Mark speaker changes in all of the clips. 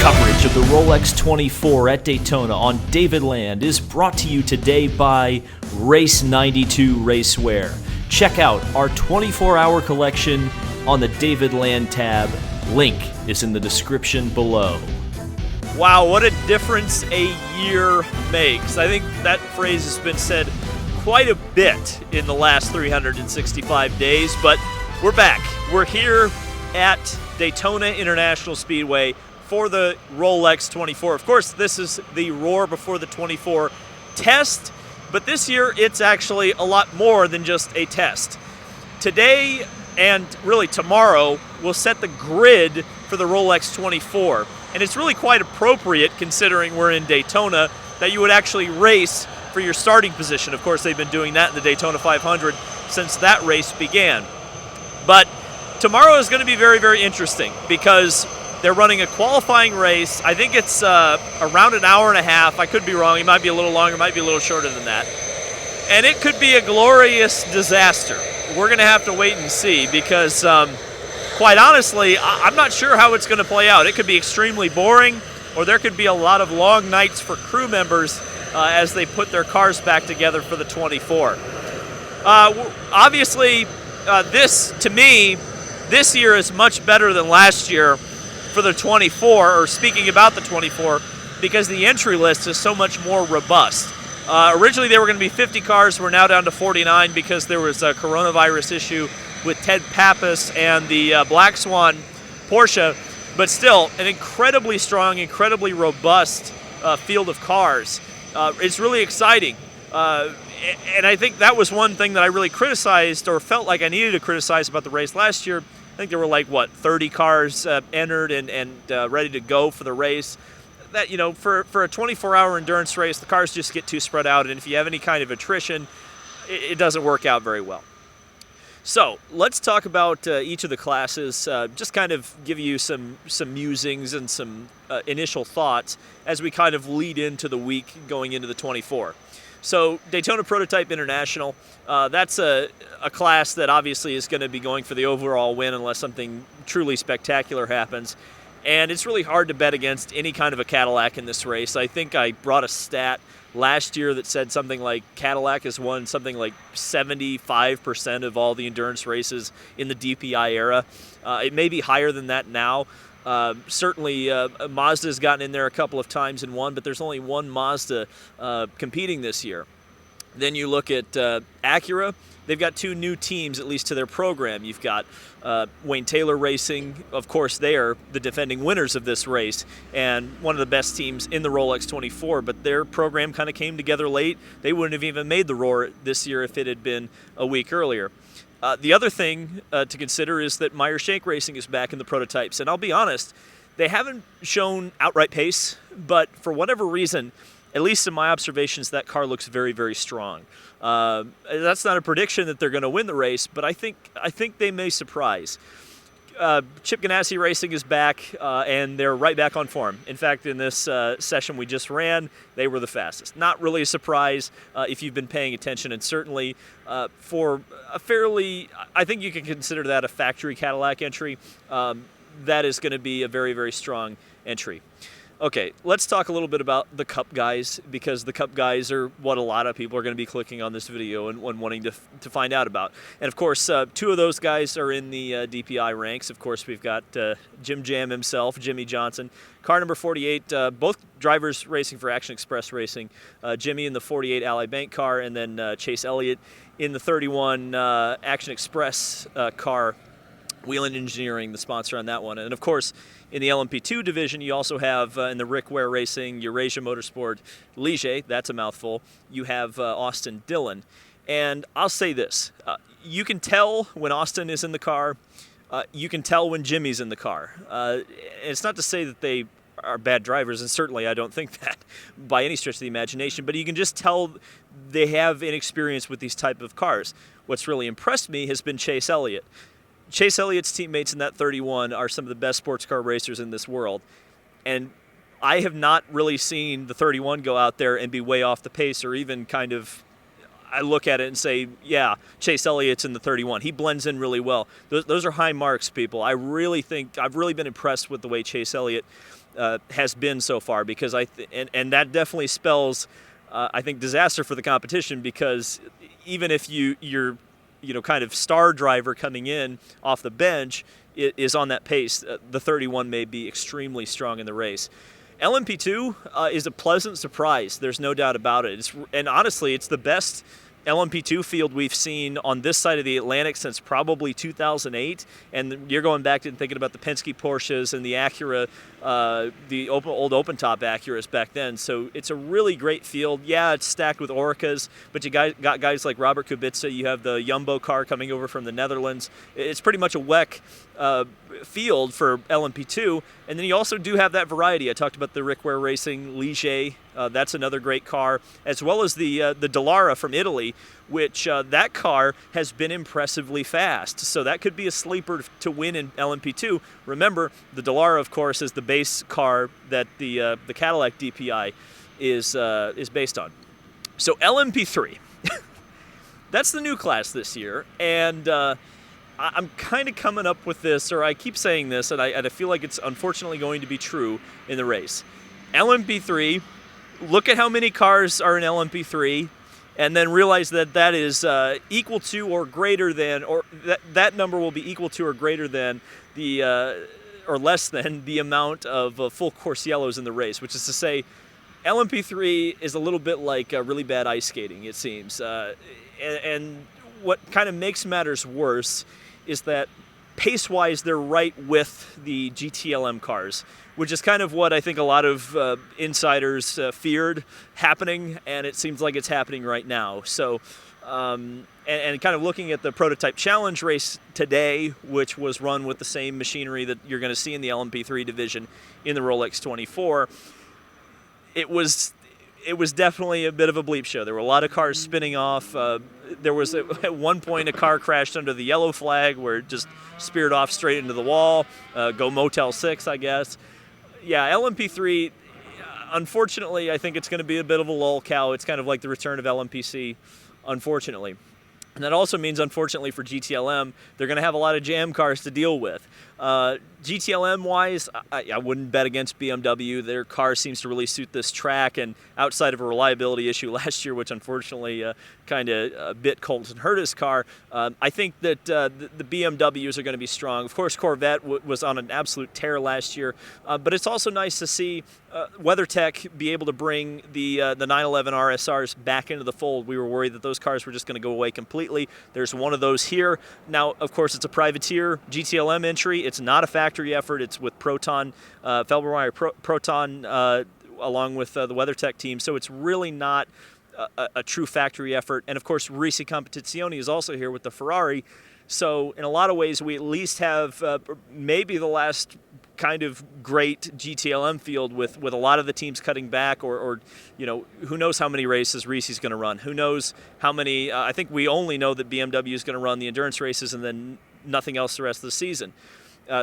Speaker 1: Coverage of the Rolex 24 at Daytona on David Land is brought to you today by Race 92 Racewear. Check out our 24-hour collection on the David Land tab. Link is in the description below.
Speaker 2: Wow, what a difference a year makes. I think that phrase has been said quite a bit in the last 365 days, but we're back. We're here at Daytona International Speedway for the Rolex 24. Of course, this is the Roar Before the 24 test, but this year it's actually a lot more than just a test. Today and really tomorrow will set the grid for the Rolex 24, and it's really quite appropriate considering we're in Daytona that you would actually race for your starting position. Of course, they've been doing that in the Daytona 500 since that race began. But tomorrow is going to be very, very interesting because they're running a qualifying race. I think it's around an hour and a half. I could be wrong. It might be a little longer. It might be a little shorter than that. And it could be a glorious disaster. We're going to have to wait and see because, quite honestly, I'm not sure how it's going to play out. It could be extremely boring, or there could be a lot of long nights for crew members as they put their cars back together for the 24. Obviously, to me, this year is much better than last year for the 24, or speaking about the 24, because the entry list is so much more robust. Originally there were going to be 50 cars. We're now down to 49 because there was a coronavirus issue with Ted Pappas and the Black Swan Porsche, but still an incredibly strong, incredibly robust field of cars. It's really exciting. And I think that was one thing that I really criticized, or felt like I needed to criticize about the race last year. I think there were 30 cars entered and ready to go for the race. That, for a 24-hour endurance race, the cars just get too spread out, and if you have any kind of attrition, it doesn't work out very well. So let's talk about each of the classes, just kind of give you some musings and some initial thoughts as we kind of lead into the week going into the 24. So Daytona Prototype International, that's a class that obviously is going to be going for the overall win unless something truly spectacular happens. And it's really hard to bet against any kind of a Cadillac in this race. I think I brought a stat last year that said something like Cadillac has won something like 75% of all the endurance races in the DPI era. It may be higher than that now. Certainly, Mazda's gotten in there a couple of times and won, but there's only one Mazda competing this year. Then you look at Acura. They've got two new teams, at least to their program. You've got Wayne Taylor Racing. Of course, they are the defending winners of this race and one of the best teams in the Rolex 24, but their program kind of came together late. They wouldn't have even made the Roar this year if it had been a week earlier. The other thing to consider is that Meyer Shank Racing is back in the prototypes, and I'll be honest, they haven't shown outright pace, but for whatever reason, at least in my observations, that car looks very, very strong. That's not a prediction that they're going to win the race, but I think they may surprise. Chip Ganassi Racing is back, and they're right back on form. In fact, in this session we just ran, they were the fastest. Not really a surprise if you've been paying attention, and certainly for a fairly, I think you can consider that a factory Cadillac entry. That is going to be a very, very strong entry. Okay, let's talk a little bit about the Cup guys, because the Cup guys are what a lot of people are going to be clicking on this video and wanting to find out about. And of course, two of those guys are in the DPI ranks. Of course, we've got Jim Jam himself, Jimmie Johnson, car number 48, both drivers racing for Action Express Racing. Jimmie in the 48 Ally Bank car, and then Chase Elliott in the 31 Action Express car. Whelen Engineering, the sponsor on that one. And of course, in the LMP2 division, you also have in the Rick Ware Racing, Eurasia Motorsport, Ligier, that's a mouthful. You have Austin Dillon. And I'll say this, you can tell when Austin is in the car, you can tell when Jimmie's in the car. It's not to say that they are bad drivers, and certainly I don't think that by any stretch of the imagination, but you can just tell they have inexperience with these type of cars. What's really impressed me has been Chase Elliott. Chase Elliott's teammates in that 31 are some of the best sports car racers in this world. And I have not really seen the 31 go out there and be way off the pace, or even kind of, I look at it and say, yeah, Chase Elliott's in the 31. He blends in really well. Those are high marks, people. I really think, I've really been impressed with the way Chase Elliott has been so far, because and that definitely spells, I think, disaster for the competition, because even if your kind of star driver coming in off the bench is on that pace, the 31 may be extremely strong in the race. LMP2 is a pleasant surprise. There's no doubt about it. And honestly, it's the best LMP2 field we've seen on this side of the Atlantic since probably 2008. And you're going back and thinking about the Penske Porsches and the Acura, the old open-top Acuras back then. So it's a really great field. Yeah, it's stacked with Orcas, but you got guys like Robert Kubica. You have the Jumbo car coming over from the Netherlands. It's pretty much a WEC field for LMP2. And then you also do have that variety. I talked about the Rick Ware Racing Ligier. That's another great car, as well as the Dallara from Italy, which that car has been impressively fast. So that could be a sleeper to win in LMP2. Remember, the Dallara, of course, is the base car that the Cadillac DPI is based on. So LMP3, that's the new class this year, and I'm kind of coming up with this, or I keep saying this, and I feel like it's unfortunately going to be true in the race. LMP3, look at how many cars are in LMP3, and then realize that is equal to or greater than, or that number will be equal to or greater than or less than the amount of full course yellows in the race, which is to say, LMP3 is a little bit like really bad ice skating, it seems. And what kind of makes matters worse is that pace-wise, they're right with the GTLM cars, which is kind of what I think a lot of insiders feared happening, and it seems like it's happening right now. So, and kind of looking at the Prototype Challenge race today, which was run with the same machinery that you're going to see in the LMP3 division in the Rolex 24, it was definitely a bit of a bleep show. There were a lot of cars spinning off. There was, at one point, a car crashed under the yellow flag where it just speared off straight into the wall. Go Motel 6, I guess. Yeah, LMP3, unfortunately, I think it's going to be a bit of a lull cow. It's kind of like the return of LMPC, unfortunately. And that also means, unfortunately, for GTLM, they're going to have a lot of jam cars to deal with. GTLM-wise, I wouldn't bet against BMW. Their car seems to really suit this track, and outside of a reliability issue last year, which unfortunately kind of bit Colton Herta's car, I think that the BMWs are going to be strong. Of course, Corvette was on an absolute tear last year, but it's also nice to see WeatherTech be able to bring the 911 RSRs back into the fold. We were worried that those cars were just going to go away completely. There's one of those here. Now, of course, it's a privateer GTLM entry. It's not a factory effort. It's with Proton, Felbermeyer Proton, along with the WeatherTech team. So it's really not a true factory effort. And of course, Risi Competizione is also here with the Ferrari. So in a lot of ways, we at least have maybe the last kind of great GTLM field with a lot of the teams cutting back, or who knows how many races Risi's going to run. Who knows how many, I think we only know that BMW is going to run the endurance races and then nothing else the rest of the season.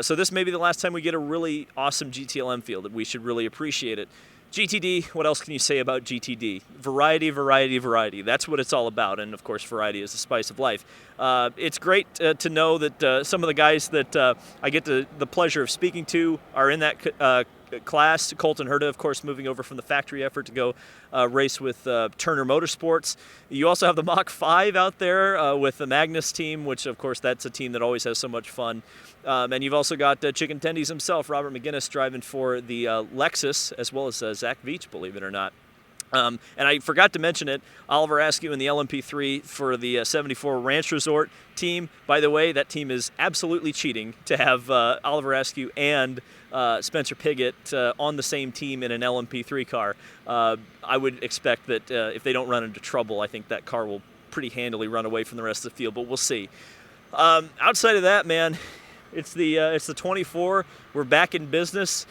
Speaker 2: So this may be the last time we get a really awesome GTLM field, that we should really appreciate it. GTD, what else can you say about GTD? Variety, variety, variety. That's what it's all about, and of course variety is the spice of life. It's great to know that some of the guys that I get the pleasure of speaking to are in that class. Colton Herta, of course, moving over from the factory effort to go race with Turner Motorsports. You also have the Mach 5 out there with the Magnus team, which of course that's a team that always has so much fun. And you've also got Chicken Tendies himself, Robert McGinnis, driving for the Lexus, as well as Zach Veach, believe it or not. And I forgot to mention it, Oliver Askew in the LMP3 for the 74 Ranch Resort team. By the way, that team is absolutely cheating to have Oliver Askew and Spencer Piggott on the same team in an LMP3 car. I would expect that if they don't run into trouble, I think that car will pretty handily run away from the rest of the field, but we'll see. Outside of that, man, it's the 24. We're back in business.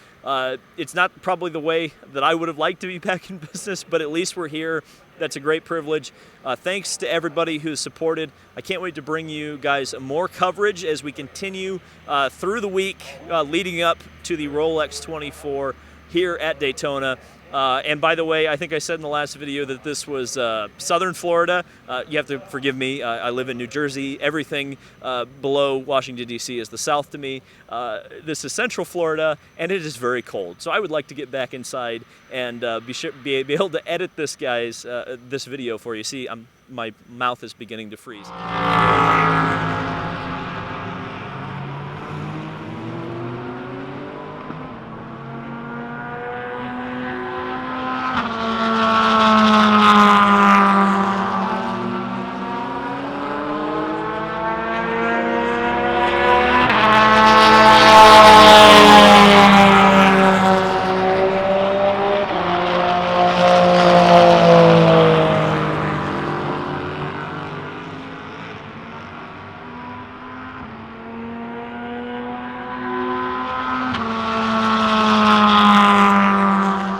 Speaker 2: It's not probably the way that I would have liked to be back in business, but at least we're here. That's a great privilege. Thanks to everybody who's supported. I can't wait to bring you guys more coverage as we continue through the week leading up to the Rolex 24 here at Daytona. And by the way, I think I said in the last video that this was southern Florida. You have to forgive me. I live in New Jersey. Everything below Washington, D.C. is the South to me. This is central Florida, and it is very cold. So I would like to get back inside and be able to edit this, guys, this video for you. See, my mouth is beginning to freeze.